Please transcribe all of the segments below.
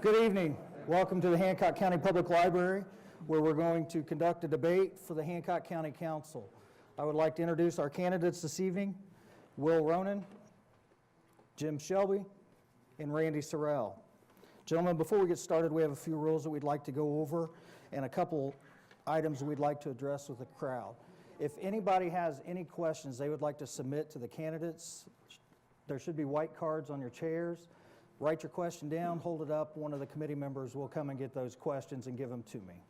Good evening. Welcome to the Hancock County Public Library, where we're going to conduct a debate for the Hancock County Council. I would like to introduce our candidates this evening: Will Ronan, Jim Shelby, and Randy Sorrell. Gentlemen, before we get started, we have a few rules that we'd like to go over and a couple items we'd like to address with the crowd. If anybody has any questions they would like to submit to the candidates, there should be white cards on your chairs. Write your question down, hold it up. One of the committee members will come and get those questions and give them to me.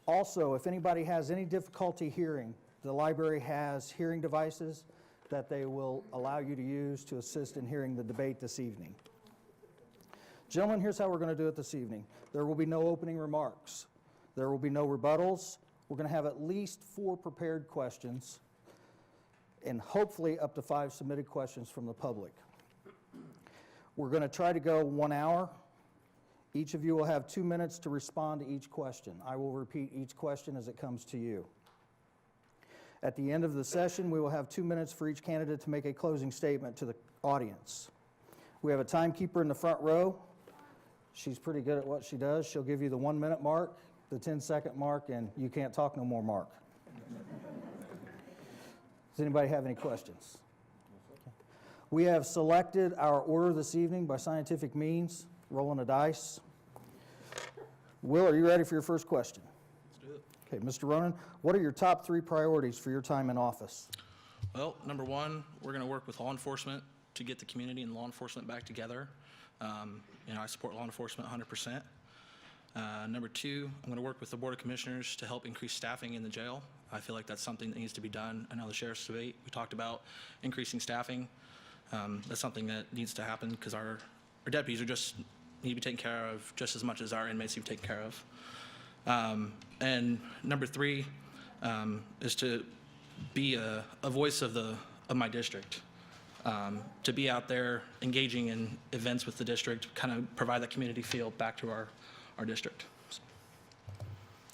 Also, if anybody has any difficulty hearing, the library has hearing devices that they will allow you to use to assist in hearing the debate this evening. Gentlemen, here's how we're going to do it this evening. There will be no opening remarks. There will be no rebuttals. We're going to have at least 4 prepared questions and hopefully up to 5 submitted questions from the public. We're going to try to go 1 hour. Each of you will have 2 minutes to respond to each question. I will repeat each question as it comes to you. At the end of the session, we will have 2 minutes for each candidate to make a closing statement to the audience. We have a timekeeper in the front row. She's pretty good at what she does. She'll give you the 1-minute mark, the 10-second mark, and you can't talk no more mark. Does anybody have any questions? We have selected our order this evening by scientific means, rolling a dice. Will, are you ready for your first question? Let's do it. Okay, Mr. Ronan, what are your top 3 priorities for your time in office? Well, number 1, we're going to work with law enforcement to get the community and law enforcement back together. I support law enforcement 100%. Number 2, I'm going to work with the Board of Commissioners to help increase staffing in the jail. I feel like that's something that needs to be done. I know the sheriff's debate, we talked about increasing staffing. That's something that needs to happen because our deputies need to be taken care of just as much as our inmates need to be taken care of. And number 3 is to be a voice of my district. To be out there engaging in events with the district, kind of provide that community feel back to our district. So,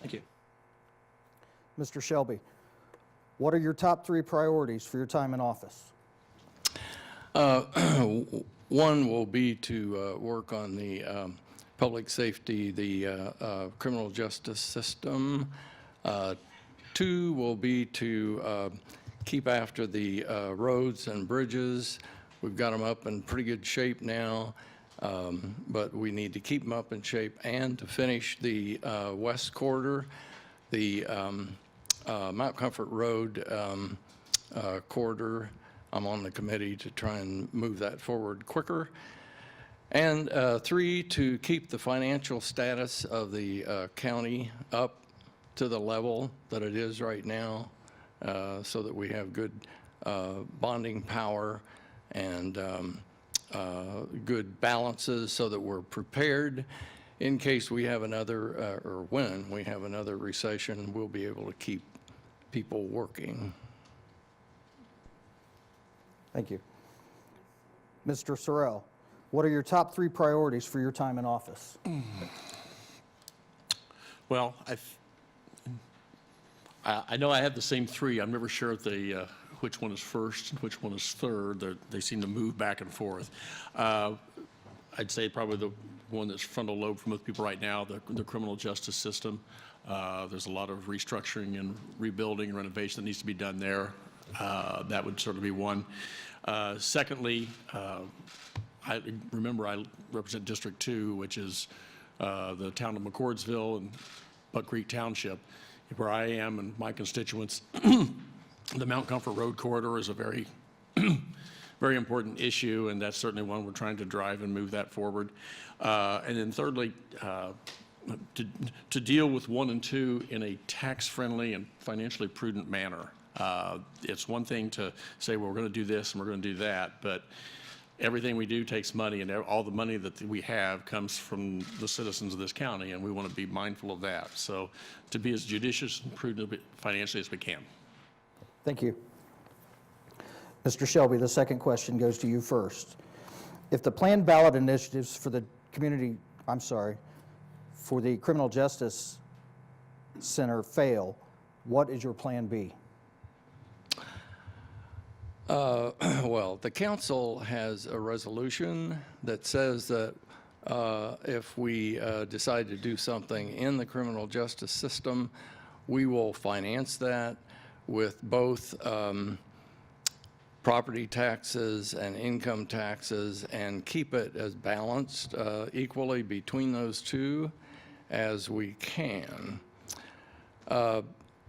thank you. Mr. Shelby, what are your top 3 priorities for your time in office? One will be to work on the public safety, the criminal justice system. 2 will be to keep after the roads and bridges. We've got them up in pretty good shape now, but we need to keep them up in shape and to finish the west corridor, the Mount Comfort Road corridor. I'm on the committee to try and move that forward quicker. And 3, to keep the financial status of the county up to the level that it is right now, so that we have good bonding power and good balances so that we're prepared in case we have another, or when we have another recession, we'll be able to keep people working. Thank you. Mr. Sorrell, what are your top 3 priorities for your time in office? Well, I know I have the same 3. I'm never sure which one is first and which one is third. They seem to move back and forth. I'd say probably the one that's frontal lobe for most people right now, the criminal justice system. There's a lot of restructuring and rebuilding and renovation that needs to be done there. That would sort of be one. Secondly, I represent District 2, which is the town of McCordsville and Buck Creek Township, where I am and my constituents. The Mount Comfort Road corridor is a very, very important issue, and that's certainly one we're trying to drive and move that forward. And then thirdly, to deal with 1 and 2 in a tax-friendly and financially prudent manner. It's one thing to say, well, we're going to do this and we're going to do that, but everything we do takes money, and all the money that we have comes from the citizens of this county, and we want to be mindful of that. So to be as judicious and prudent financially as we can. Thank you. Mr. Shelby, the second question goes to you first. If the planned ballot initiatives for the for the Criminal Justice Center fail, what is your plan B? Well, the council has a resolution that says that If we decide to do something in the criminal justice system, we will finance that with both property taxes and income taxes and keep it as balanced equally between those two as we can.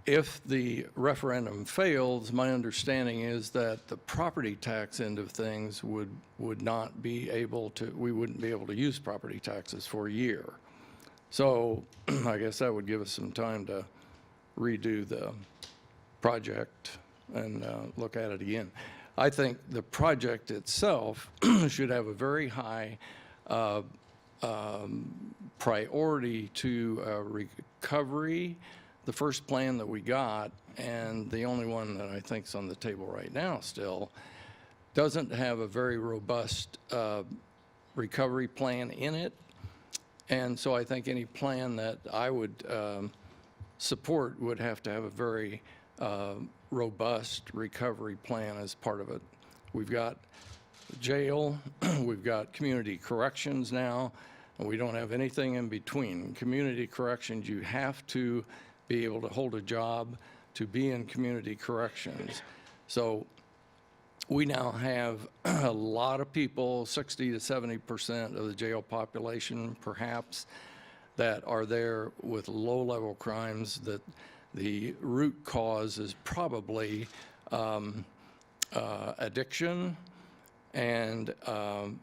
If the referendum fails, my understanding is that the property tax end of things would not be able to, we wouldn't be able to use property taxes for a year. So I guess that would give us some time to redo the project and look at it again. I think the project itself should have a very high priority to recovery. The first plan that we got, and the only one that I think is on the table right now still, doesn't have a very robust recovery plan in it. And so I think any plan that I would support would have to have a very robust recovery plan as part of it. We've got jail, we've got community corrections now, and we don't have anything in between. Community corrections, you have to be able to hold a job to be in community corrections. So we now have a lot of people, 60 to 70% of the jail population perhaps, that are there with low-level crimes that the root cause is probably addiction, and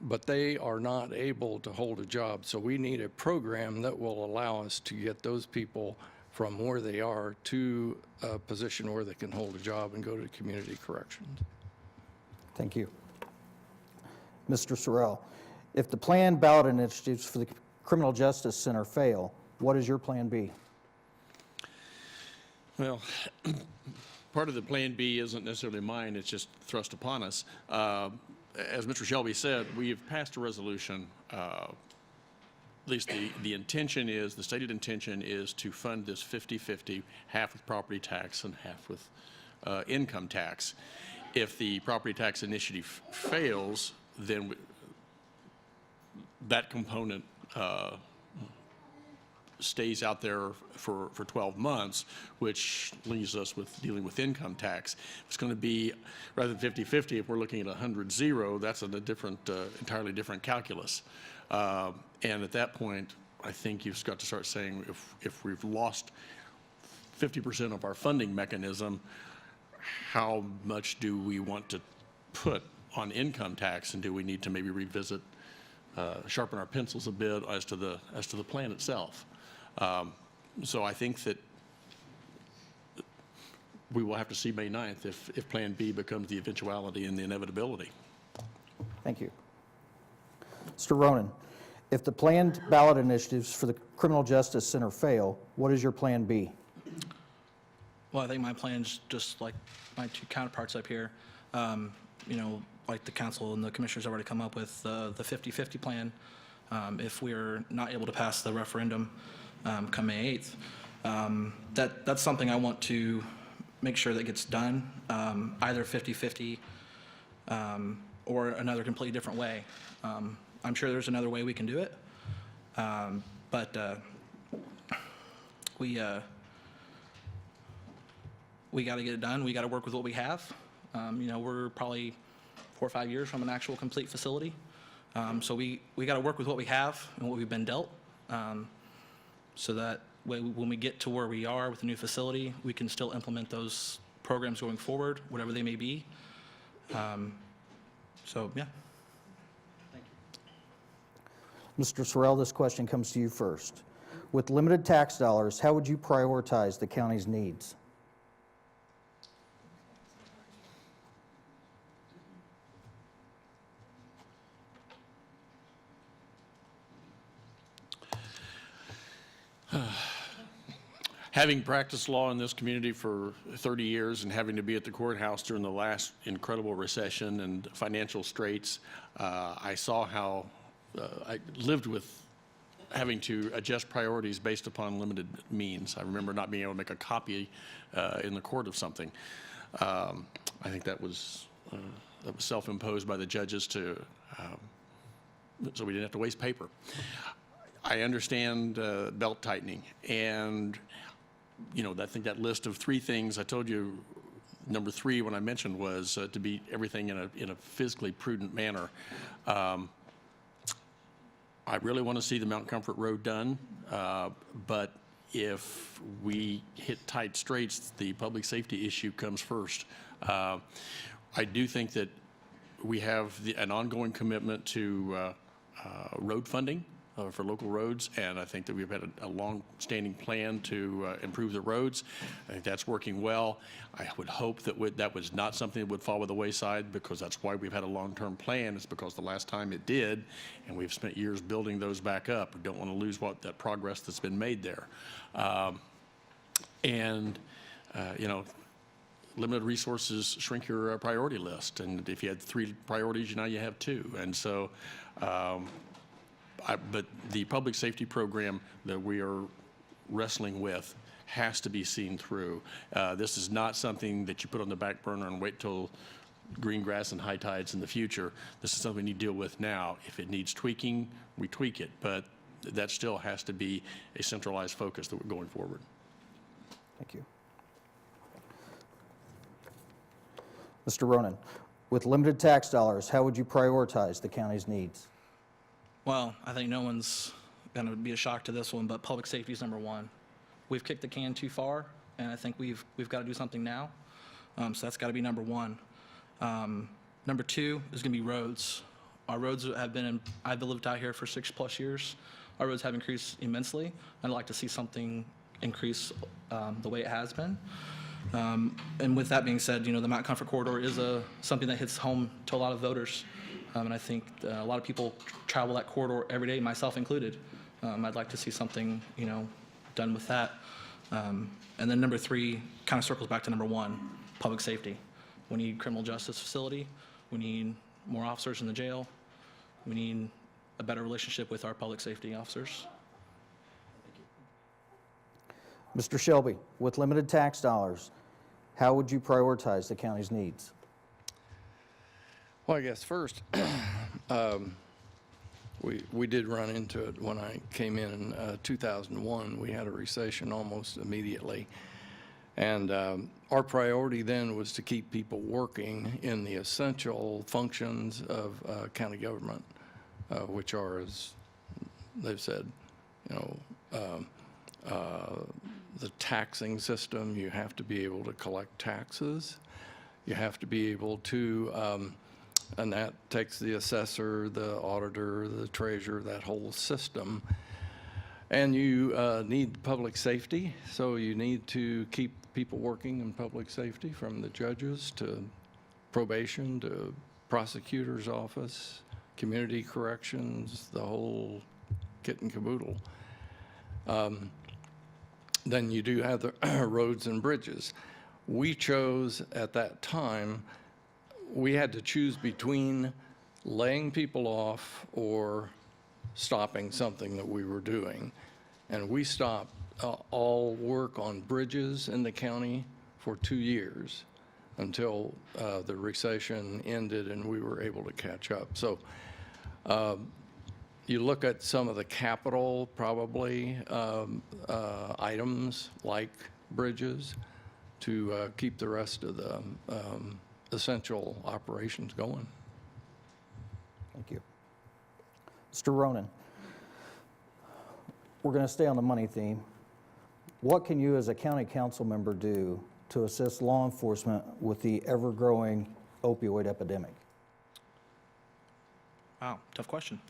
but they are not able to hold a job. So we need a program that will allow us to get those people from where they are to a position where they can hold a job and go to community corrections. Thank you. Mr. Sorrell, if the planned ballot initiatives for the Criminal Justice Center fail, what is your plan B? Well, part of the Plan B isn't necessarily mine, it's just thrust upon us. As Mr. Shelby said, we have passed a resolution, at least the intention is, the stated intention is to fund this 50-50, half with property tax and half with income tax. If the property tax initiative fails, then that component stays out there for 12 months, which leaves us with dealing with income tax. It's going to be, rather than 50-50, if we're looking at 100-0, that's a different, entirely different calculus. And at that point, I think you've got to start saying if we've lost 50% of our funding mechanism, how much do we want to put on income tax, and do we need to maybe revisit, sharpen our pencils a bit as to the plan itself? So I think that we will have to see May 9th if Plan B becomes the eventuality and the inevitability. Thank you. Mr. Ronan, if the planned ballot initiatives for the Criminal Justice Center fail, what is your plan B? Well, I think my plan's just like my two counterparts up here. You know, like the council and the commissioners already come up with the 50-50 plan. If we're not able to pass the referendum come May 8th, that's something I want to make sure that gets done, either 50-50 or another completely different way. I'm sure there's another way we can do it, but we got to get it done. We got to work with what we have. You know, we're probably 4 or 5 years from an actual complete facility. So we got to work with what we have and what we've been dealt, so that when we get to where we are with the new facility, we can still implement those programs going forward, whatever they may be. So, yeah. Mr. Sorrell, this question comes to you first. With limited tax dollars, how would you prioritize the county's needs? Having practiced law in this community for 30 years and having to be at the courthouse during the last incredible recession and financial straits, I saw how I lived with having to adjust priorities based upon limited means. I remember not being able to make a copy in the court of something. I think that was self-imposed by the judges to so we didn't have to waste paper. I understand belt tightening, and I think that list of 3 things I told you, number 3 when I mentioned was to be everything in a physically prudent manner. I really want to see the Mount Comfort Road done, but if we hit tight straits, the public safety issue comes first. I do think that we have an ongoing commitment to road funding for local roads, and I think that we've had a long-standing plan to improve the roads. I think that's working well. I would hope that that was not something that would fall by the wayside, because that's why we've had a long-term plan. It's because the last time it did, and we've spent years building those back up. We don't want to lose that progress that's been made there. Limited resources shrink your priority list, and if you had 3 priorities, now you have 2. And so, but the public safety program that we are wrestling with has to be seen through. This is not something that you put on the back burner and wait till green grass and high tides in the future. This is something we need to deal with now. If it needs tweaking, we tweak it, but that still has to be a centralized focus that we're going forward. Thank you. Mr. Ronan, with limited tax dollars, how would you prioritize the county's needs? Well, I think no one's going to be a shock to this one, but public safety is number 1. We've kicked the can too far, and I think we've got to do something now. So that's got to be number 1. Number 2 is going to be roads. Our roads have been, I've lived out here for 6+ years. Our roads have increased immensely. I'd like to see something increase the way it has been. And with that being said, the Mount Comfort Corridor is something that hits home to a lot of voters. And I think a lot of people travel that corridor every day, myself included. I'd like to see something, done with that. And then number 3 kind of circles back to number 1, public safety. We need criminal justice facility. We need more officers in the jail. We need a better relationship with our public safety officers. Mr. Shelby, with limited tax dollars, how would you prioritize the county's needs? Well, I guess first, we did run into it when I came in 2001. We had a recession almost immediately. And our priority then was to keep people working in the essential functions of county government, which are, as they've said, the taxing system. You have to be able to collect taxes. You have to be able to, and that takes the assessor, the auditor, the treasurer, that whole system. And you need public safety, so you need to keep people working in public safety, from the judges to probation to prosecutor's office, community corrections, the whole kit and caboodle. Then you do have the roads and bridges. We chose at that time, we had to choose between laying people off or stopping something that we were doing. And we stopped all work on bridges in the county for 2 years until the recession ended and we were able to catch up. So you look at some of the capital, probably, items like bridges to keep the rest of the essential operations going. Thank you. Mr. Ronan, we're going to stay on the money theme. What can you as a county council member do to assist law enforcement with the ever-growing opioid epidemic? Wow, tough question.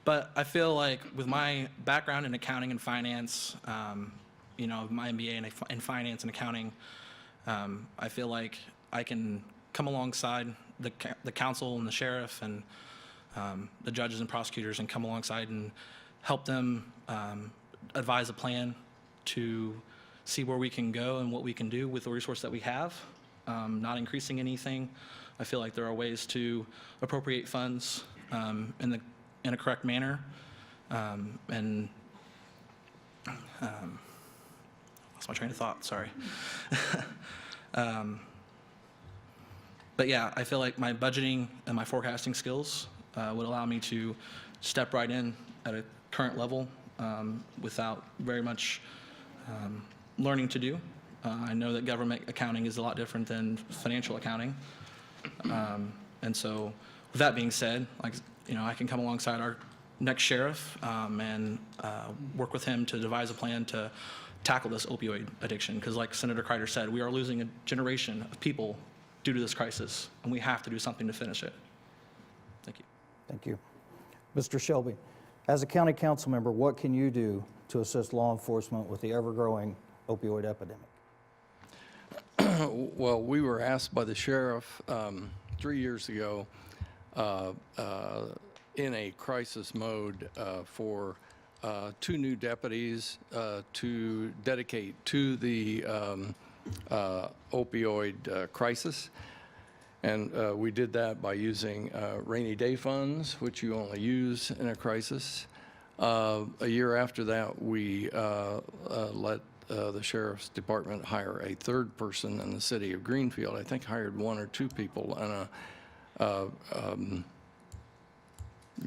But I feel like with my background in accounting and finance, my MBA in finance and accounting, I feel like I can come alongside the council and the sheriff and the judges and prosecutors and come alongside and help them advise a plan to see where we can go and what we can do with the resource that we have, not increasing anything. I feel like there are ways to appropriate funds in a correct manner, and lost my train of thought, sorry. But yeah, I feel like my budgeting and my forecasting skills would allow me to step right in at a current level without very much learning to do. I know that government accounting is a lot different than financial accounting. And so with that being said, like, you know, I can come alongside our next sheriff and work with him to devise a plan to tackle this opioid addiction. Because like Senator Kreider said, we are losing a generation of people due to this crisis, and we have to do something to finish it. Thank you. Thank you. Mr. Shelby, as a county council member, what can you do to assist law enforcement with the ever-growing opioid epidemic? Well, we were asked by the sheriff 3 years ago in a crisis mode for 2 new deputies to dedicate to the opioid crisis. And we did that by using rainy day funds, which you only use in a crisis. A year after that, we let the sheriff's department hire a 3rd person in the city of Greenfield. I think hired 1 or 2 people, and a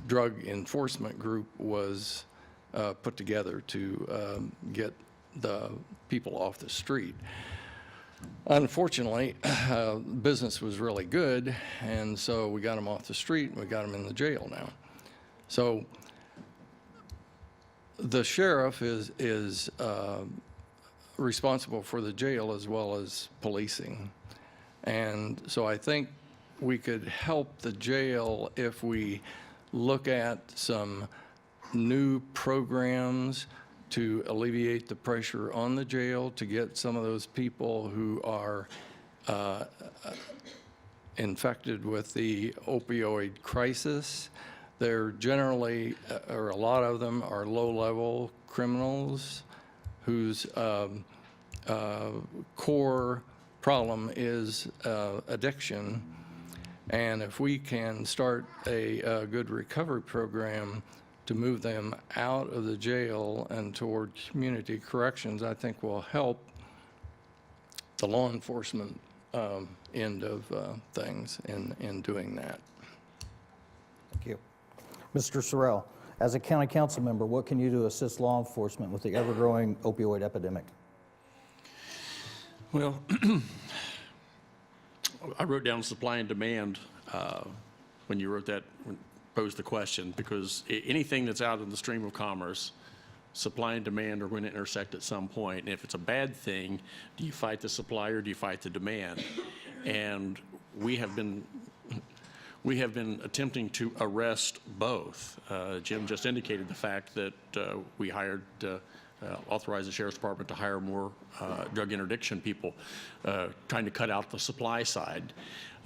drug enforcement group was put together to get the people off the street. Unfortunately, business was really good, and so we got them off the street and we got them in the jail now. So the sheriff is responsible for the jail as well as policing. And so I think we could help the jail if we look at some new programs to alleviate the pressure on the jail, to get some of those people who are infected with the opioid crisis. They're generally, or a lot of them, are low-level criminals whose core problem is addiction. And if we can start a good recovery program to move them out of the jail and toward community corrections, I think will help the law enforcement end of things in doing that. Thank you. Mr. Sorrell, as a county council member, what can you do to assist law enforcement with the ever-growing opioid epidemic? Well, I wrote down supply and demand when you wrote that, posed the question, because anything that's out in the stream of commerce, supply and demand are going to intersect at some point. And if it's a bad thing, do you fight the supply or do you fight the demand? And we have been attempting to arrest both. Jim just indicated the fact that we authorized the Sheriff's Department to hire more drug interdiction people, trying to cut out the supply side.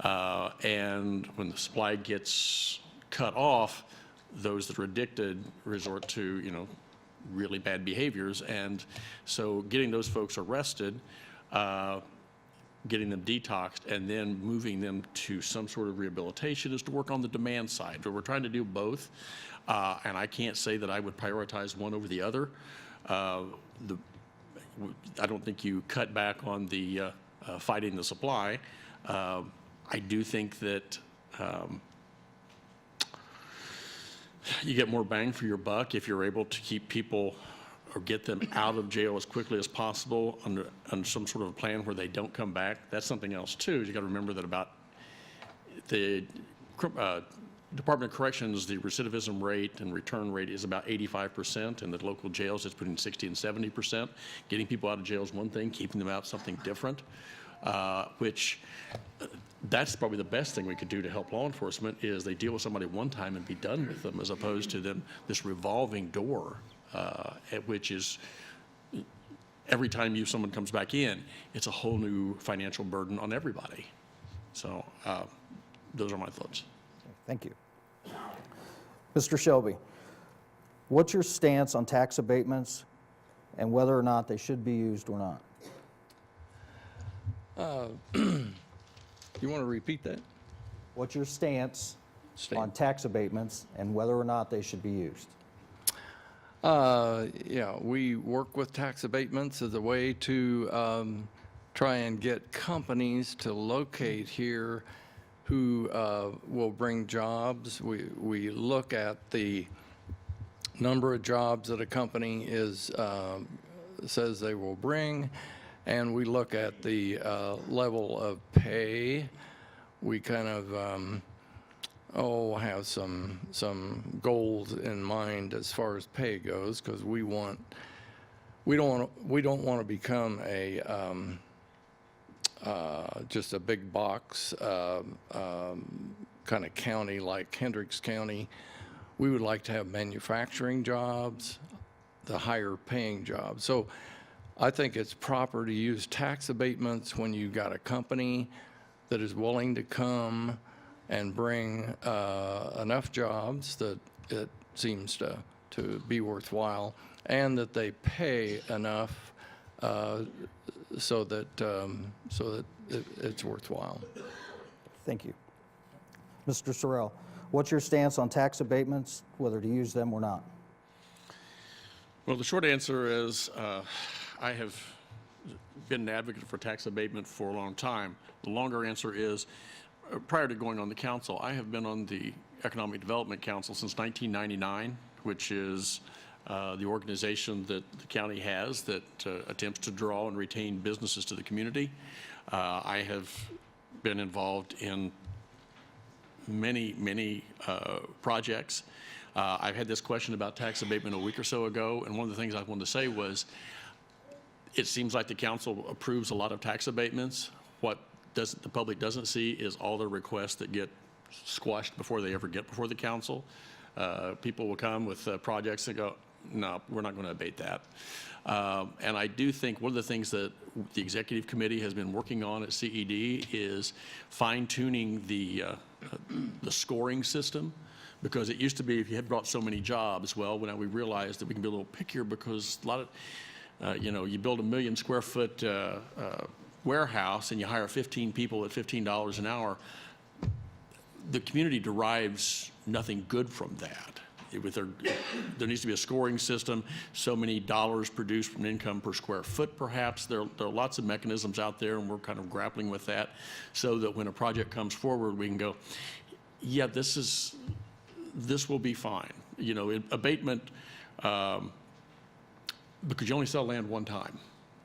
And when the supply gets cut off, those that are addicted resort to, really bad behaviors. And so getting those folks arrested, getting them detoxed, and then moving them to some sort of rehabilitation is to work on the demand side. So we're trying to do both. And I can't say that I would prioritize one over the other. I don't think you cut back on the fighting the supply. I do think that you get more bang for your buck if you're able to keep people or get them out of jail as quickly as possible under some sort of a plan where they don't come back. That's something else too. You got to remember that about the Department of Corrections, the recidivism rate and return rate is about 85%. In the local jails, it's between 60 and 70%. Getting people out of jail is one thing, keeping them out something different, that's probably the best thing we could do to help law enforcement is they deal with somebody one time and be done with them, as opposed to them this revolving door, which is every time someone comes back in, it's a whole new financial burden on everybody. So those are my thoughts. Thank you. Mr. Shelby, what's your stance on tax abatements and whether or not they should be used or not? You want to repeat that? What's your stance on tax abatements and whether or not they should be used? Yeah, we work with tax abatements as a way to try and get companies to locate here who will bring jobs. We look at the number of jobs that a company says they will bring, and we look at the level of pay. We kind of have some goals in mind as far as pay goes, because we don't want to become a just a big box kind of county like Hendricks County. We would like to have manufacturing jobs, the higher paying jobs. So I think it's proper to use tax abatements when you've got a company that is willing to come and bring enough jobs that it seems to be worthwhile, and that they pay enough so that it's worthwhile. Thank you. Mr. Sorrell, what's your stance on tax abatements, whether to use them or not? Well, the short answer is I have been an advocate for tax abatement for a long time. The longer answer is, prior to going on the council, I have been on the Economic Development Council since 1999, which is the organization that the county has that attempts to draw and retain businesses to the community. I have been involved in many projects. I've had this question about tax abatement a week or so ago, and one of the things I wanted to say was, it seems like the council approves a lot of tax abatements. What the public doesn't see is all the requests that get squashed before they ever get before the council. People will come with projects and go, no, we're not going to abate that. And I do think one of the things that the executive committee has been working on at CED is fine-tuning the scoring system, because it used to be if you had brought so many jobs, well, now we realized that we can be a little pickier, because a lot of, you build a 1 million square foot warehouse and you hire 15 people at $15 an hour, the community derives nothing good from that. There needs to be a scoring system, so many dollars produced from income per square foot perhaps. There are lots of mechanisms out there, and we're kind of grappling with that, so that when a project comes forward, we can go, yeah, this will be fine. Abatement, because you only sell land one time.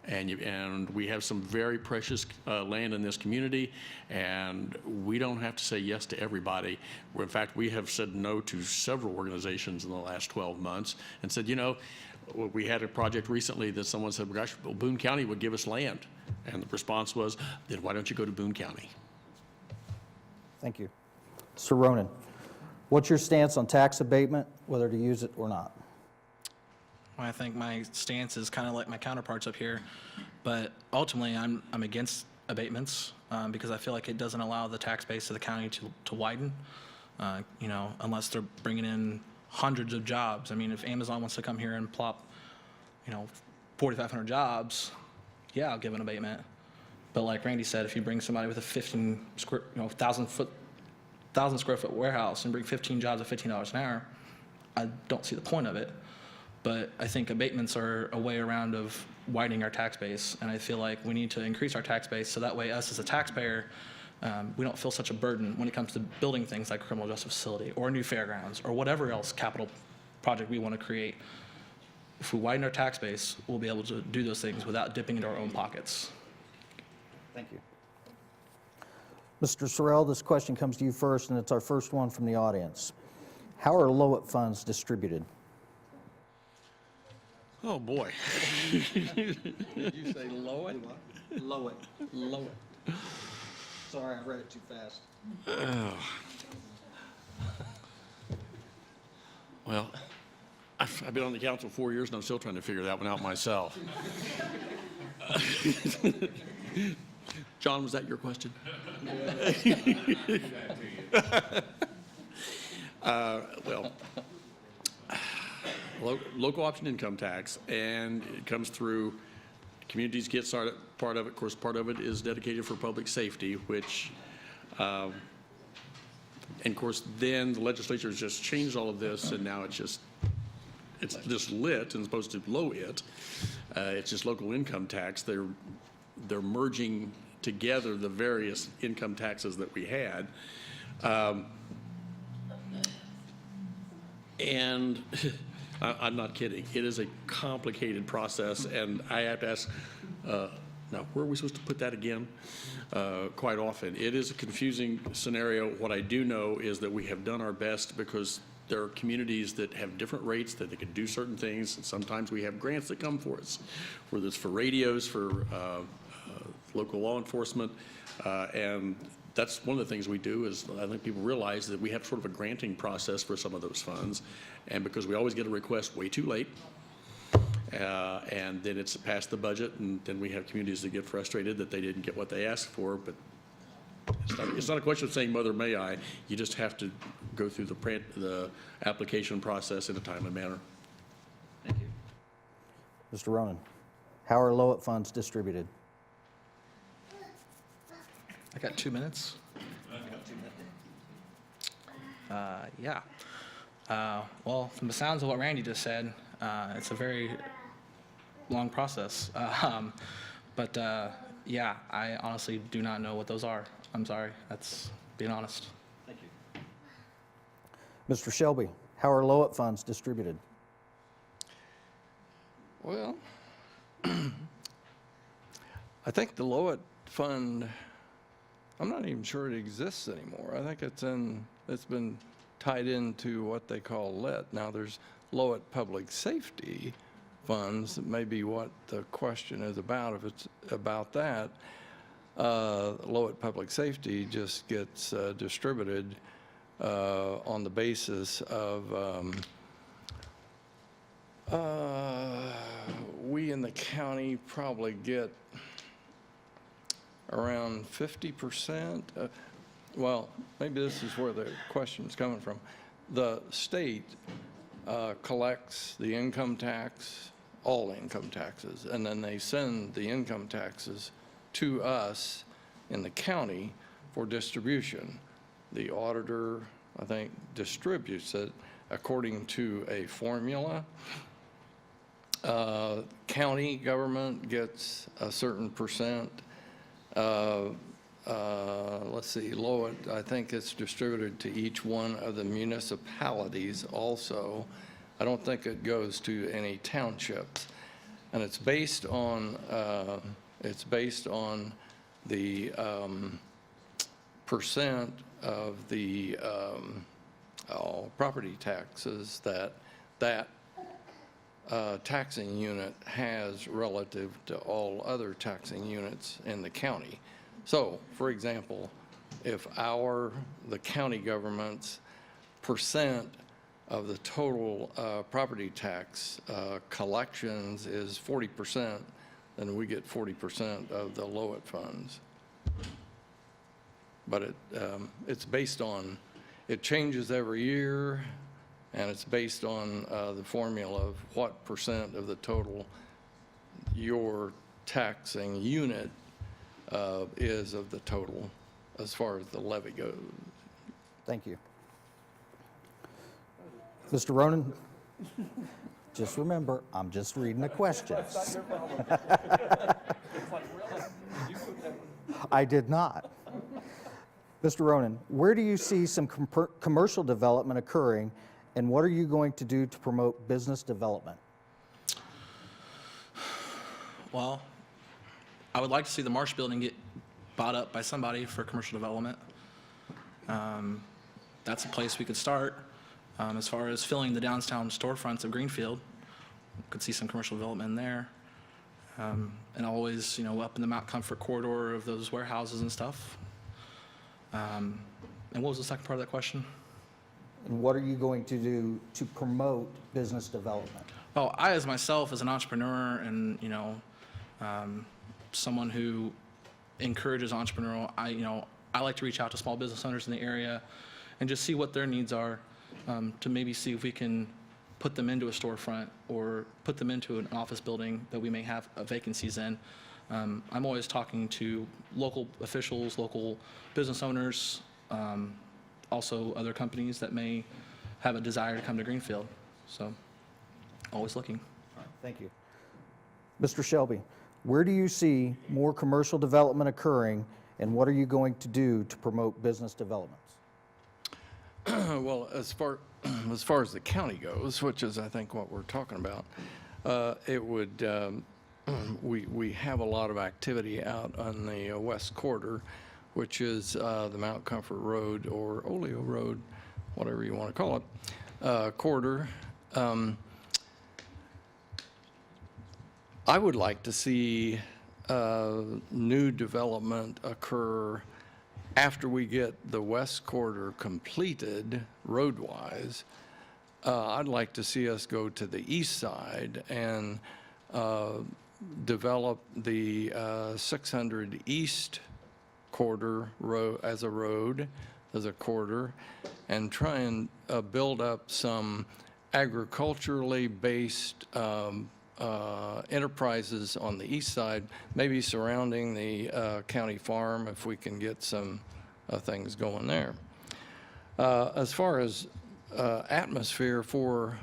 And we have some very precious land in this community, and we don't have to say yes to everybody. In fact, we have said no to several organizations in the last 12 months and said, we had a project recently that someone said, well, gosh, well, Boone County would give us land. And the response was, then why don't you go to Boone County? Thank you. Sir Ronan, what's your stance on tax abatement, whether to use it or not? I think my stance is kind of like my counterparts up here, but ultimately I'm against abatements because I feel like it doesn't allow the tax base of the county to widen, unless they're bringing in hundreds of jobs. I mean, if Amazon wants to come here and plop, 4,500 jobs, yeah, I'll give an abatement. But like Randy said, if you bring somebody with a 1,000 square foot warehouse and bring 15 jobs at $15 an hour, I don't see the point of it. But I think abatements are a way around of widening our tax base, and I feel like we need to increase our tax base so that way us as a taxpayer, we don't feel such a burden when it comes to building things like a criminal justice facility or a new fairgrounds or whatever else capital project we want to create. If we widen our tax base, we'll be able to do those things without dipping into our own pockets. Thank you. Mr. Sorrell, this question comes to you first, and it's our first one from the audience. How are LOIT funds distributed? Oh, boy. Did you say LOIT? LOIT. LOIT. Sorry, I read it too fast. Well, I've been on the council 4 years, and I'm still trying to figure that one out myself. John, was that your question? Local option income tax, and it comes through, communities get started, part of it, of course, part of it is dedicated for public safety, which, and of course, then the legislature has just changed all of this, and now it's just lit as opposed to low it. It's just local income tax. They're merging together the various income taxes that we had. And I'm not kidding. It is a complicated process, and I have to ask, now, where are we supposed to put that again? Quite often. It is a confusing scenario. What I do know is that we have done our best because there are communities that have different rates that they can do certain things, and sometimes we have grants that come for us, whether it's for radios, for local law enforcement, and that's one of the things we do is I think people realize that we have sort of a granting process for some of those funds, and because we always get a request way too late, and then it's past the budget, and then we have communities that get frustrated that they didn't get what they asked for, but it's not a question of saying, Mother, may I? You just have to go through the application process in a timely manner. Thank you. Mr. Ronan, how are LOAT funds distributed? I got 2 minutes. Yeah. Well, from the sounds of what Randy just said, it's a very long process. But yeah, I honestly do not know what those are. I'm sorry. That's being honest. Thank you. Mr. Shelby, how are LOAT funds distributed? Well, I think the LOAT fund, I'm not even sure it exists anymore. I think it's been tied into what they call LIT. Now there's LOAT public safety funds, that may be what the question is about. If it's about that, LOAT public safety just gets distributed on the basis of we in the county probably get around 50%. Well, maybe this is where the question's coming from. The state collects the income tax, all income taxes, and then they send the income taxes to us in the county for distribution. The auditor, I think, distributes it according to a formula. County government gets a certain percent. Let's see, LOAT, I think it's distributed to each one of the municipalities also. I don't think it goes to any townships. And it's based on the percent of the property taxes that taxing unit has relative to all other taxing units in the county. So, for example, if the county government's percent of the total property tax collections is 40%, then we get 40% of the LOAT funds. But it's based on, it changes every year, and it's based on the formula of what percent of the total your taxing unit is of the total as far as the levy goes. Thank you. Mr. Ronan, just remember, I'm just reading the questions. I did not. Mr. Ronan, where do you see some commercial development occurring, and what are you going to do to promote business development? Well, I would like to see the Marsh Building get bought up by somebody for commercial development. That's a place we could start. As far as filling the downtown storefronts of Greenfield, could see some commercial development in there. And always, up in the Mount Comfort corridor of those warehouses and stuff. And what was the second part of that question? And what are you going to do to promote business development? Well, I, as myself, as an entrepreneur and, someone who encourages entrepreneurial, I like to reach out to small business owners in the area and just see what their needs are, to maybe see if we can put them into a storefront or put them into an office building that we may have vacancies in. I'm always talking to local officials, local business owners, also other companies that may have a desire to come to Greenfield. So, always looking. Thank you. Mr. Shelby, Where do you see more commercial development occurring, and what are you going to do to promote business developments? Well, as far as the county goes, which is I think what we're talking about, it would we have a lot of activity out on the west quarter, which is the Mount Comfort Road or Oleo Road, whatever you want to call it, quarter. I would like to see new development occur after we get the west quarter completed road-wise. I'd like to see us go to the east side and develop the 600 East quarter road as a road, as a quarter, and try and build up some agriculturally based enterprises on the east side, maybe surrounding the county farm if we can get some things going there. As far as atmosphere for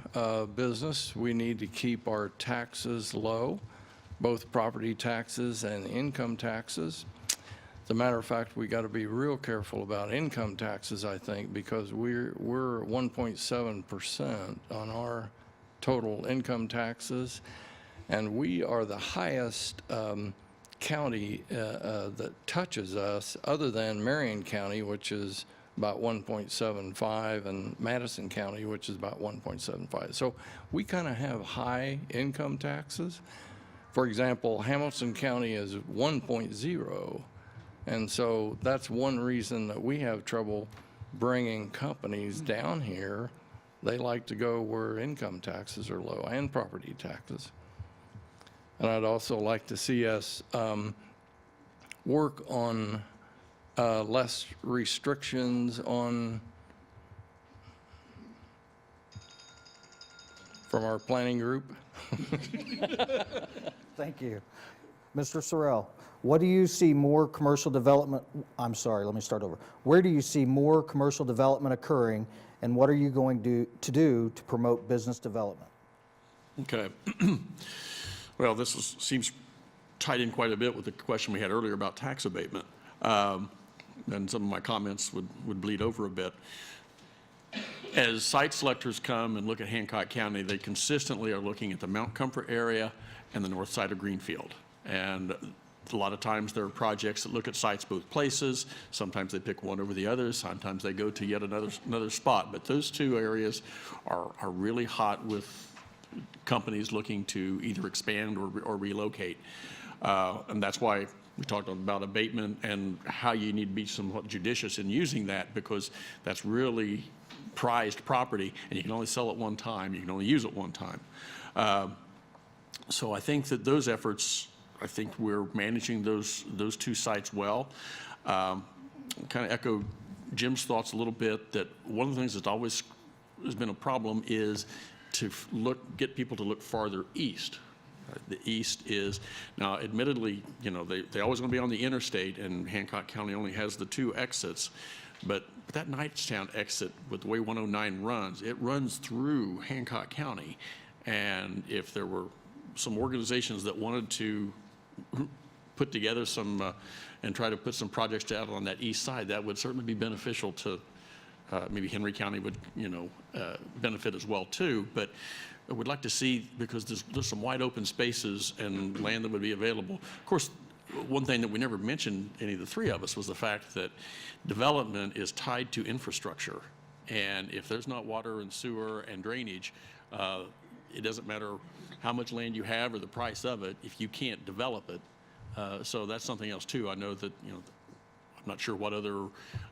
business, we need to keep our taxes low, both property taxes and income taxes. As a matter of fact, we got to be real careful about income taxes, I think, because we're 1.7% on our total income taxes, and we are the highest county that touches us, other than Marion County, which is about 1.75, and Madison County, which is about 1.75. So we kind of have high income taxes. For example, Hamilton County is 1.0, and so that's one reason that we have trouble bringing companies down here. They like to go where income taxes are low and property taxes. And I'd also like to see us work on less restrictions on, from our planning group. Thank you. Mr. Sorrell, what do you see more commercial development, I'm sorry, let me start over. Where do you see more commercial development occurring, and what are you going to do to promote business development? Okay. Well, this seems tied in quite a bit with the question we had earlier about tax abatement. And some of my comments would bleed over a bit. As site selectors come and look at Hancock County, they consistently are looking at the Mount Comfort area and the north side of Greenfield. And a lot of times there are projects that look at sites both places. Sometimes they pick one over the other. Sometimes they go to yet another spot. But those two areas are really hot with companies looking to either expand or relocate. And that's why we talked about abatement and how you need to be somewhat judicious in using that, because that's really prized property, and you can only sell it one time. You can only use it one time. So I think that those efforts, I think we're managing those two sites well. Kind of echo Jim's thoughts a little bit, that one of the things that always has been a problem is to get people to look farther east. The east is, now admittedly, you know, they always going to be on the interstate, and Hancock County only has the two exits, but that Knightstown exit, with the way 109 runs, it runs through Hancock County. And if there were some organizations that wanted to put together some and try to put some projects out on that east side, that would certainly be beneficial to maybe Henry County would, you know, benefit as well too. But I would like to see, because there's some wide open spaces and land that would be available. Of course, one thing that we never mentioned, any of the three of us, was the fact that development is tied to infrastructure. And if there's not water and sewer and drainage, it doesn't matter how much land you have or the price of it if you can't develop it. So that's something else too. I know that, you know, I'm not sure what other,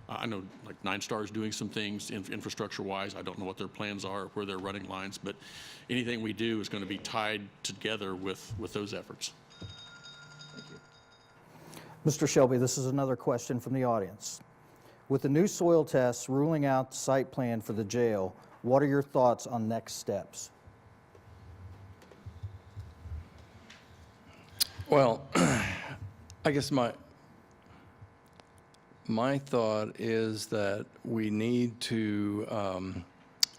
I know like Nine Star's doing some things infrastructure-wise. I don't know what their plans are, where they're running lines, but anything we do is going to be tied together with those efforts. Thank you. Mr. Shelby, this is another question from the audience. With the new soil tests ruling out the site plan for the jail, what are your thoughts on next steps? Well, I guess my thought is that we need to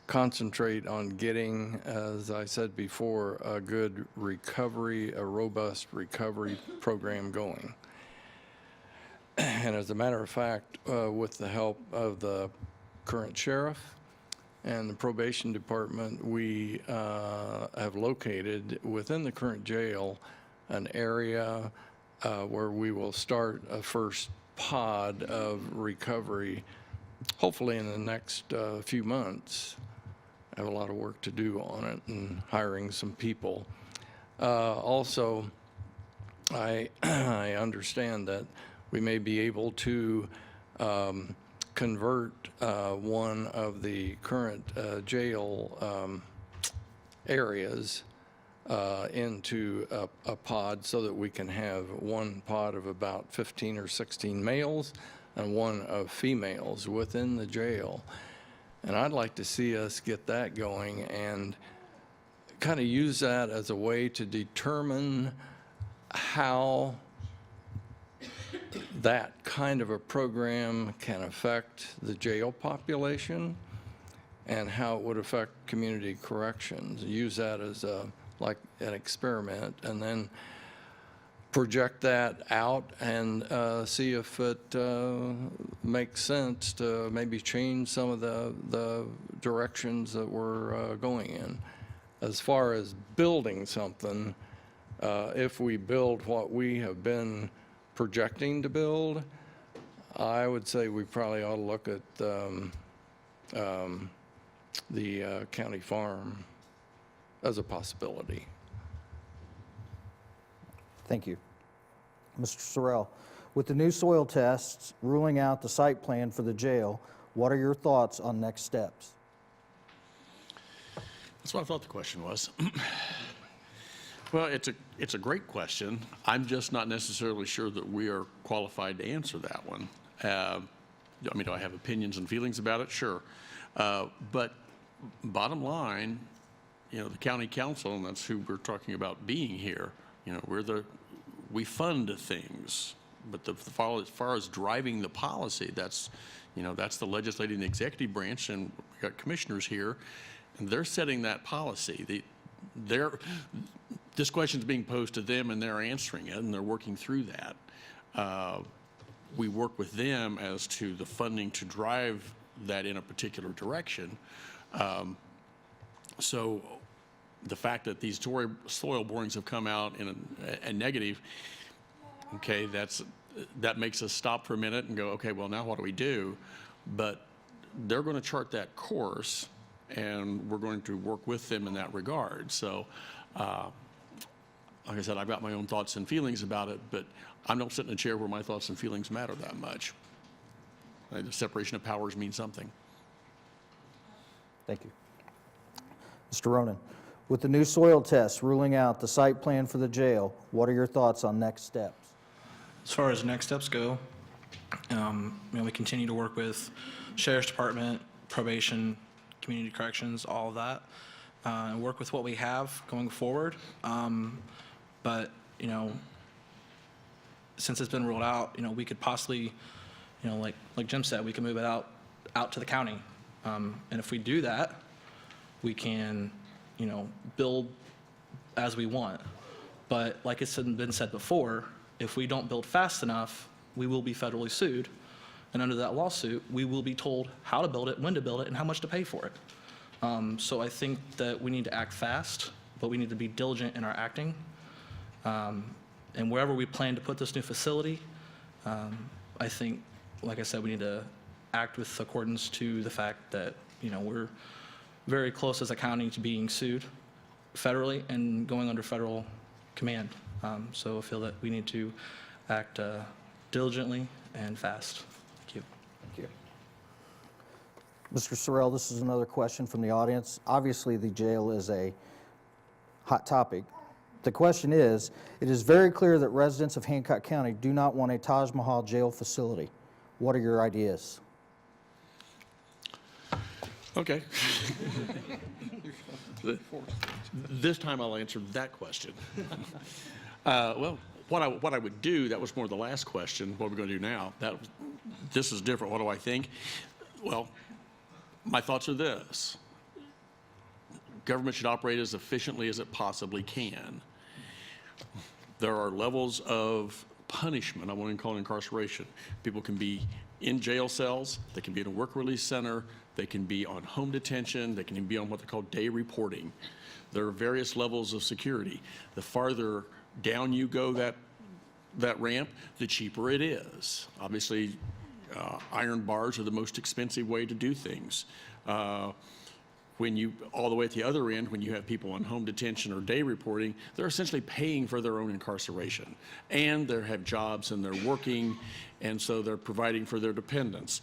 concentrate on getting, as I said before, a good recovery, a robust recovery program going. And as a matter of fact, with the help of the current sheriff and the probation department, we have located within the current jail an area where we will start a first pod of recovery, hopefully in the next few months. I have a lot of work to do on it and hiring some people. Also, I understand that we may be able to convert one of the current jail areas into a pod so that we can have one pod of about 15 or 16 males and one of females within the jail. And I'd like to see us get that going and kind of use that as a way to determine how that kind of a program can affect the jail population and how it would affect community corrections. Use that as like an experiment, and then project that out and see if it makes sense to maybe change some of the directions that we're going in. As far as building something, if we build what we have been projecting to build, I would say we probably ought to look at the county farm as a possibility. Thank you. Mr. Sorrell, with the new soil tests ruling out the site plan for the jail, what are your thoughts on next steps? That's what I thought the question was. Well, it's a great question. I'm just not necessarily sure that we are qualified to answer that one. I mean, do I have opinions and feelings about it? Sure. But bottom line, you know, the county council, and that's who we're talking about being here, you know, we fund things, but as far as driving the policy, that's, you know, that's the legislative and the executive branch, and we've got commissioners here, and they're setting that policy. This question's being posed to them, and they're answering it, and they're working through that. We work with them as to the funding to drive that in a particular direction. So the fact that these soil borings have come out in a negative, okay, that makes us stop for a minute and go, okay, well, now what do we do? But they're going to chart that course, and we're going to work with them in that regard. So, like I said, I've got my own thoughts and feelings about it, but I don't sit in a chair where my thoughts and feelings matter that much. The separation of powers means something. Thank you. Mr. Ronan, with the new soil tests ruling out the site plan for the jail, what are your thoughts on next steps? As far as next steps go, we continue to work with Sheriff's Department, probation, community corrections, all of that, and work with what we have going forward. But, since it's been ruled out, we could possibly, like Jim said, we can move it out to the county. And if we do that, we can, build as we want. But like it's been said before, if we don't build fast enough, we will be federally sued. And under that lawsuit, we will be told how to build it, when to build it, and how much to pay for it. So I think that we need to act fast, but we need to be diligent in our acting. And wherever we plan to put this new facility, I think, like I said, we need to act with accordance to the fact that, we're very close as a county to being sued federally and going under federal command. So I feel that we need to act diligently and fast. Thank you. Thank you. Mr. Sorrell, this is another question from the audience. Obviously, the jail is a hot topic. The question is, it is very clear that residents of Hancock County do not want a Taj Mahal jail facility. What are your ideas? Okay. This time I'll answer that question. Well, what I would do, that was more the last question, what we're going to do now. This is different. What do I think? Well, my thoughts are this. government should operate as efficiently as it possibly can. There are levels of punishment, I won't even call it incarceration. People can be in jail cells, they can be in a work release center, they can be on home detention, they can even be on what they call day reporting. There are various levels of security. The farther down you go that ramp, the cheaper it is. Obviously, iron bars are the most expensive way to do things. When you, all the way at the other end, when you have people on home detention or day reporting, they're essentially paying for their own incarceration. And they have jobs and they're working, and so they're providing for their dependents.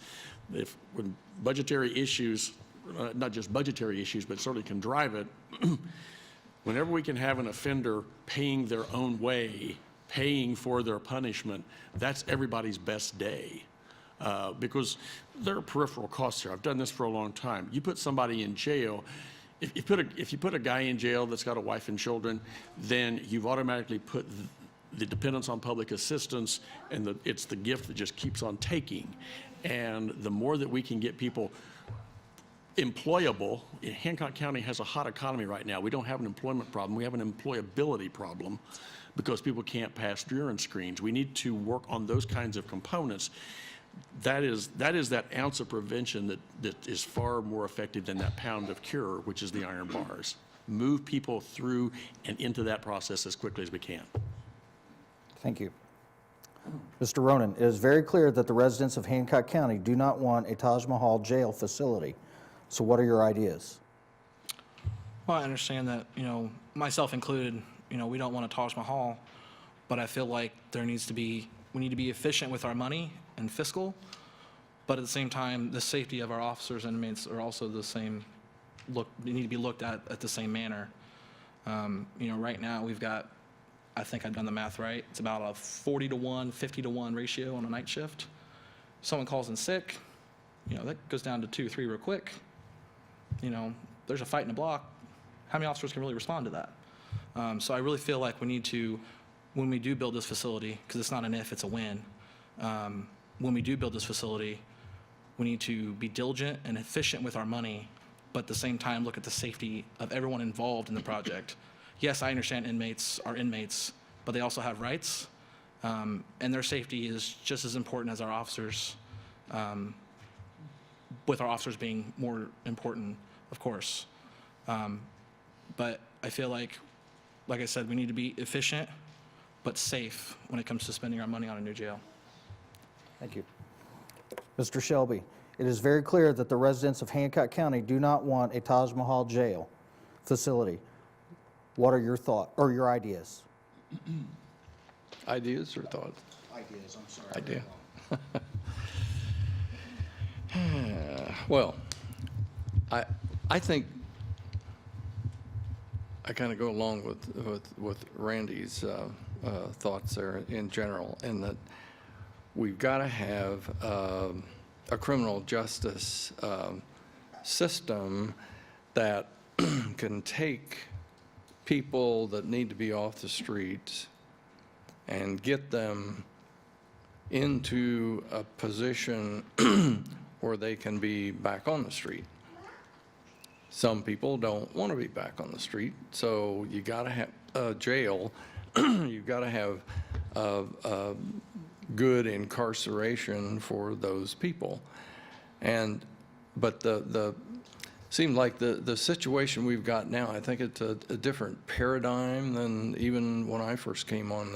When budgetary issues, not just budgetary issues, but certainly can drive it, whenever we can have an offender paying their own way, paying for their punishment, that's everybody's best day. Because there are peripheral costs here. I've done this for a long time. You put somebody in jail, if you put a guy in jail that's got a wife and children, then you've automatically put the dependence on public assistance, and it's the gift that just keeps on taking. And the more that we can get people employable, Hancock County has a hot economy right now. We don't have an employment problem. We have an employability problem because people can't pass urine screens. We need to work on those kinds of components. That is that ounce of prevention that is far more effective than that pound of cure, which is the iron bars. Move people through and into that process as quickly as we can. Thank you. Mr. Ronan, it is very clear that the residents of Hancock County do not want a Taj Mahal jail facility. So what are your ideas? Well, I understand that, myself included, we don't want a Taj Mahal, but I feel like we need to be efficient with our money and fiscal, but at the same time, the safety of our officers and inmates are also the same, they need to be looked at the same manner. Right now we've got, I think I've done the math right, it's about a 40-to-1, 50-to-1 ratio on a night shift. Someone calls in sick, that goes down to 2, 3 real quick. There's a fight in a block. How many officers can really respond to that? So I really feel like we need to, when we do build this facility, because it's not an if, it's a when, when we do build this facility, we need to be diligent and efficient with our money, but at the same time look at the safety of everyone involved in the project. Yes, I understand inmates are inmates, but they also have rights, and their safety is just as important as our officers, with our officers being more important, of course. But I feel like I said, we need to be efficient but safe when it comes to spending our money on a new jail. Thank you. Mr. Shelby, it is very clear that the residents of Hancock County do not want a Taj Mahal jail facility. What are your thoughts or your ideas? Ideas or thoughts? Ideas, I'm sorry. Idea. Well, I think I kind of go along with Randy's thoughts there in general, in that we've got to have a criminal justice system that can take people that need to be off the streets and get them into a position where they can be back on the street. Some people don't want to be back on the street, so you got to have a jail. You've got to have good incarceration for those people. But seemed like the situation we've got now, I think it's a different paradigm than even when I first came on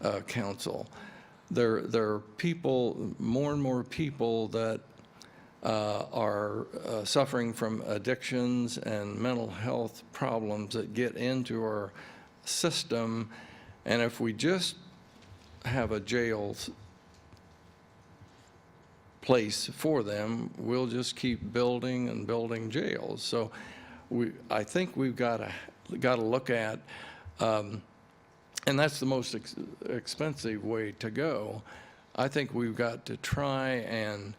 the council. There are people, more and more people that are suffering from addictions and mental health problems that get into our system, and if we just have a jail place for them, we'll just keep building and building jails. So I think we've got to look at, and that's the most expensive way to go. I think we've got to try and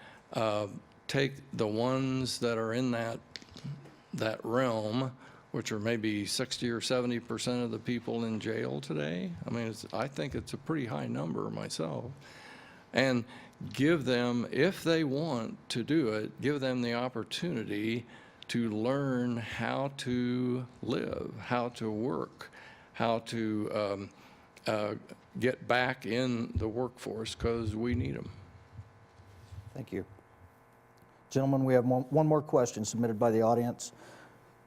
take the ones that are in that realm, which are maybe 60 or 70% of the people in jail today. I mean, I think it's a pretty high number myself. And give them, if they want to do it, give them the opportunity to learn how to live, how to work, how to get back in the workforce, because we need them. Thank you. Gentlemen, we have one more question submitted by the audience.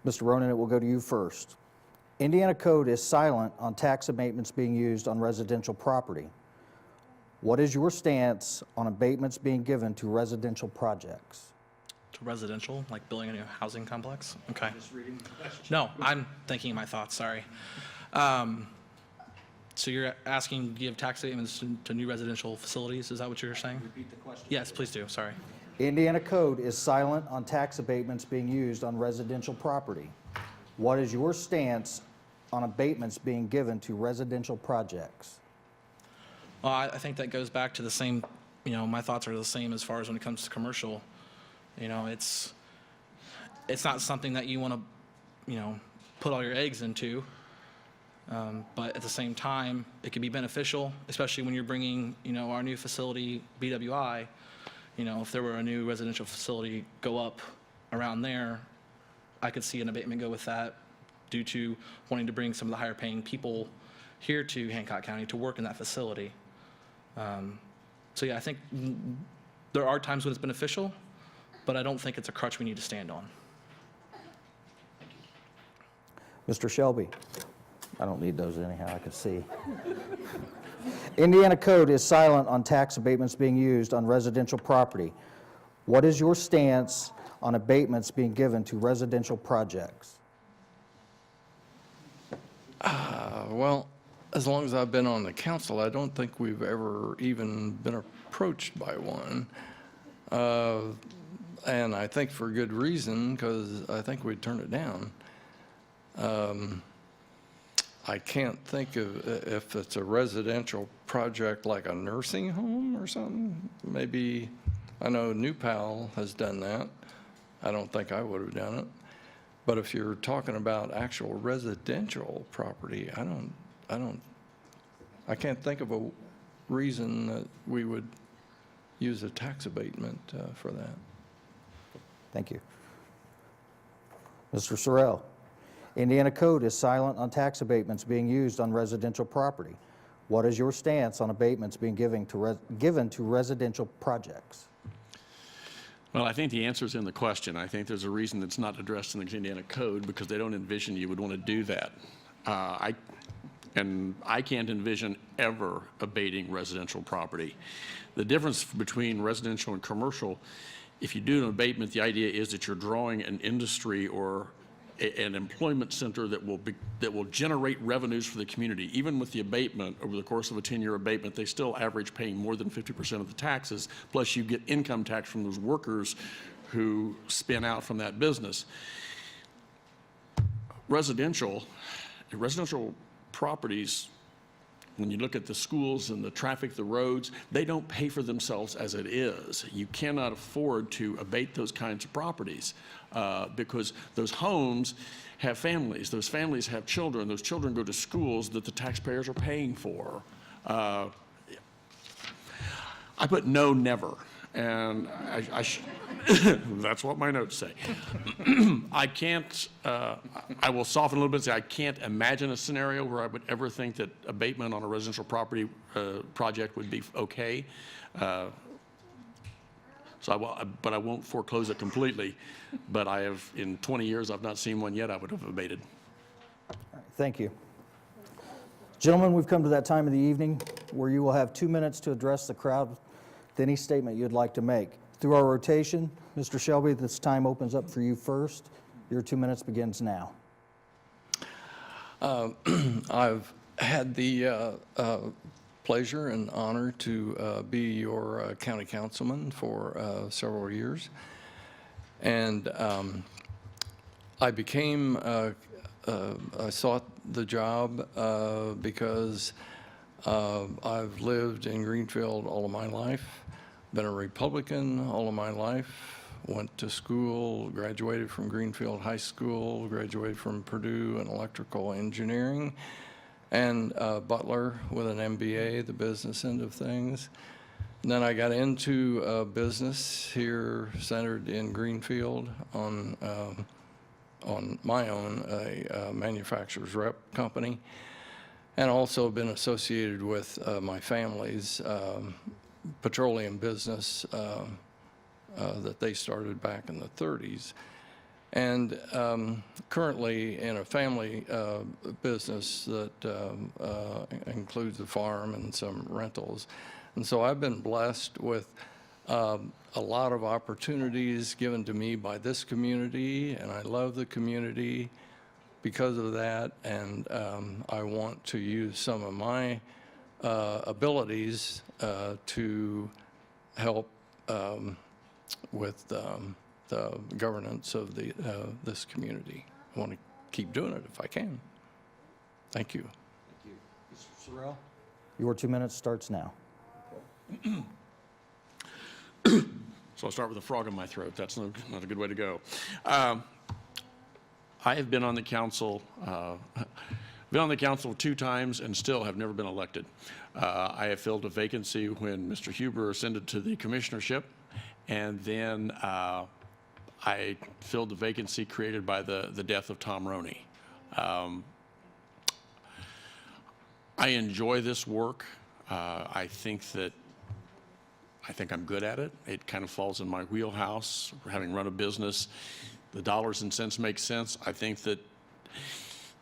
Mr. Ronan, it will go to you first. Indiana code is silent on tax abatements being used on residential property. What is your stance on abatements being given to residential projects? To residential, like building a new housing complex? Okay. No, I'm thinking my thoughts, sorry. So you're asking to give tax abatements to new residential facilities? Is that what you're saying? Repeat the question. Yes, please do, sorry. Indiana code is silent on tax abatements being used on residential property. What is your stance on abatements being given to residential projects? Well, I think that goes back to the same, my thoughts are the same as far as when it comes to commercial. It's not something that you want to, put all your eggs into. But at the same time, it could be beneficial, especially when you're bringing, our new facility, BWI, if there were a new residential facility go up around there, I could see an abatement go with that due to wanting to bring some of the higher paying people here to Hancock County to work in that facility. So yeah, I think there are times when it's beneficial, but I don't think it's a crutch we need to stand on. Mr. Shelby. I don't need those anyhow, I can see. Indiana code is silent on tax abatements being used on residential property. What is your stance on abatements being given to residential projects? Well, as long as I've been on the council, I don't think we've ever even been approached by one. And I think for good reason, because I think we'd turn it down. I can't think of if it's a residential project like a nursing home or something. Maybe, I know New Pal has done that. I don't think I would have done it. But if you're talking about actual residential property, I can't think of a reason that we would use a tax abatement for that. Thank you. Mr. Sorrell. Indiana code is silent on tax abatements being used on residential property. What is your stance on abatements being given to residential projects? Well, I think the answer is in the question. I think there's a reason that's not addressed in the Indiana code because they don't envision you would want to do that. I can't envision ever abating residential property. The difference between residential and commercial, if you do an abatement, the idea is that you're drawing an industry or an employment center that will generate revenues for the community. Even with the abatement, over the course of a 10-year abatement, they still average paying more than 50% of the taxes, plus you get income tax from those workers who spin out from that business. Residential properties, when you look at the schools and the traffic, the roads, they don't pay for themselves as it is. You cannot afford to abate those kinds of properties because those homes have families. Those families have children. Those children go to schools that the taxpayers are paying for. I put no, never. And that's what my notes say. I can't, I will soften a little bit and say I can't imagine a scenario where I would ever think that abatement on a residential property project would be okay. But I won't foreclose it completely. But I have, in 20 years, I've not seen one yet I would have abated. Thank you. Gentlemen, we've come to that time of the evening where you will have 2 minutes to address the crowd with any statement you'd like to make. Through our rotation, Mr. Shelby, this time opens up for you first. Your 2 minutes begins now. I've had the pleasure and honor to be your county councilman for several years. And I sought the job because I've lived in Greenfield all of my life, been a Republican all of my life, went to school, graduated from Greenfield High School, graduated from Purdue in electrical engineering, and Butler with an MBA, the business end of things. Then I got into business here centered in Greenfield on my own, a manufacturer's rep company, and also been associated with my family's petroleum business that they started back in the 30s. And currently in a family business that includes a farm and some rentals. And so I've been blessed with a lot of opportunities given to me by this community, and I love the community because of that. And I want to use some of my abilities to help with the governance of this community. I want to keep doing it if I can. Thank you. Thank you. Mr. Sorrell? Your 2 minutes starts now. So I'll start with a frog in my throat. That's not a good way to go. I have been on the council, 2 times and still have never been elected. I have filled a vacancy when Mr. Huber ascended to the commissionership, and then I filled the vacancy created by the death of Tom Roney. I enjoy this work. I think I'm good at it. It kind of falls in my wheelhouse. Having run a business, the dollars and cents make sense. I think that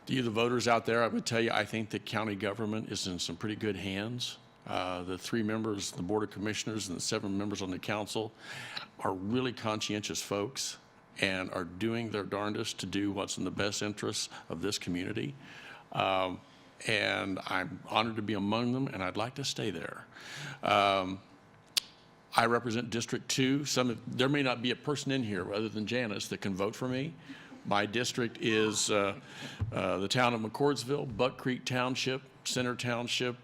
to you, the voters out there, I would tell you, I think that county government is in some pretty good hands. The 3 members, the Board of Commissioners, and the 7 members on the council are really conscientious folks and are doing their darndest to do what's in the best interests of this community. And I'm honored to be among them, and I'd like to stay there. I represent District 2. There may not be a person in here other than Janice that can vote for me. My district is the town of McCordsville, Buck Creek Township, Center Township,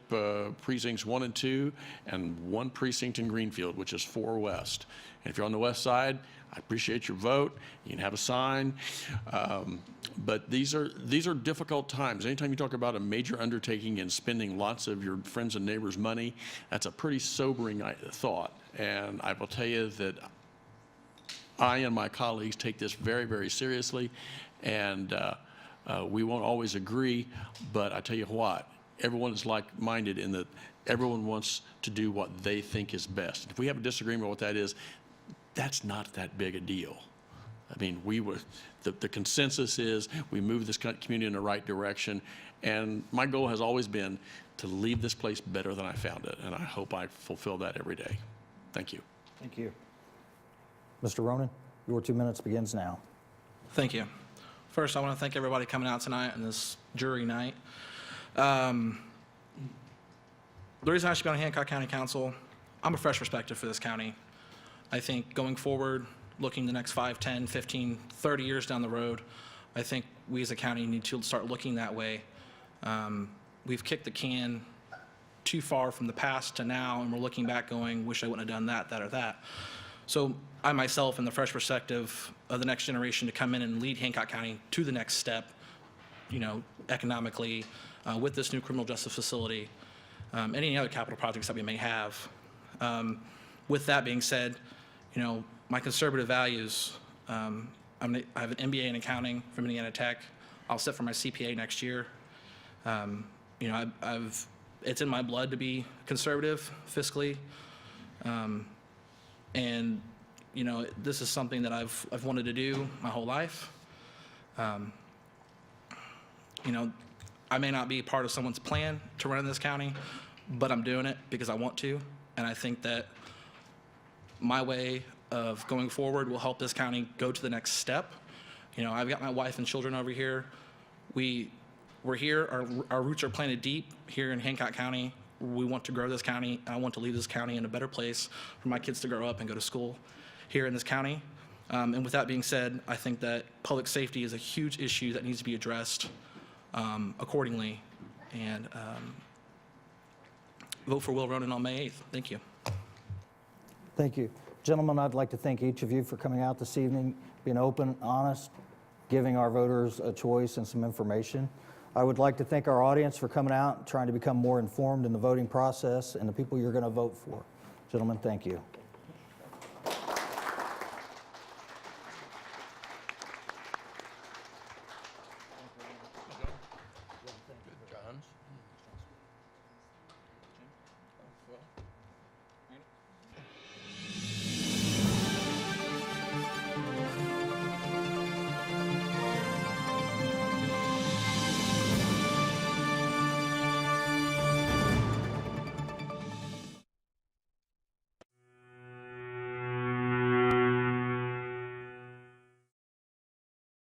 precincts 1 and 2, and 1 precinct in Greenfield, which is 4 West. And if you're on the west side, I appreciate your vote. You can have a sign. But these are difficult times. Anytime you talk about a major undertaking and spending lots of your friends and neighbors' money, that's a pretty sobering thought. And I will tell you that I and my colleagues take this very, very seriously. And we won't always agree, but I tell you what, everyone is like-minded in that everyone wants to do what they think is best. If we have a disagreement on what that is, that's not that big a deal. I mean, the consensus is we move this community in the right direction, and my goal has always been to leave this place better than I found it, and I hope I fulfill that every day. Thank you. Thank you. Mr. Ronan, your 2 minutes begins now. Thank you. First, I want to thank everybody coming out tonight on this jury night. The reason I should be on Hancock County Council, I'm a fresh perspective for this county. I think going forward, looking the next 5, 10, 15, 30 years down the road, I think we as a county need to start looking that way. We've kicked the can too far from the past to now, and we're looking back going, wish I wouldn't have done that, or that. So I myself, in the fresh perspective of the next generation, to come in and lead Hancock County to the next step, economically, with this new criminal justice facility, and any other capital projects that we may have. With that being said, my conservative values, I have an MBA in accounting from Indiana Tech. I'll sit for my CPA next year. It's in my blood to be conservative fiscally. And this is something that I've wanted to do my whole life. I may not be part of someone's plan to run this county, but I'm doing it because I want to. And I think that my way of going forward will help this county go to the next step. I've got my wife and children over here. We're here, our roots are planted deep here in Hancock County. We want to grow this county. I want to leave this county in a better place for my kids to grow up and go to school here in this county. And with that being said, I think that public safety is a huge issue that needs to be addressed accordingly. And vote for Will Ronan on May 8th. Thank you. Thank you. Gentlemen, I'd like to thank each of you for coming out this evening, being open, honest, giving our voters a choice and some information. I would like to thank our audience for coming out, trying to become more informed in the voting process and the people you're going to vote for. Gentlemen, thank you.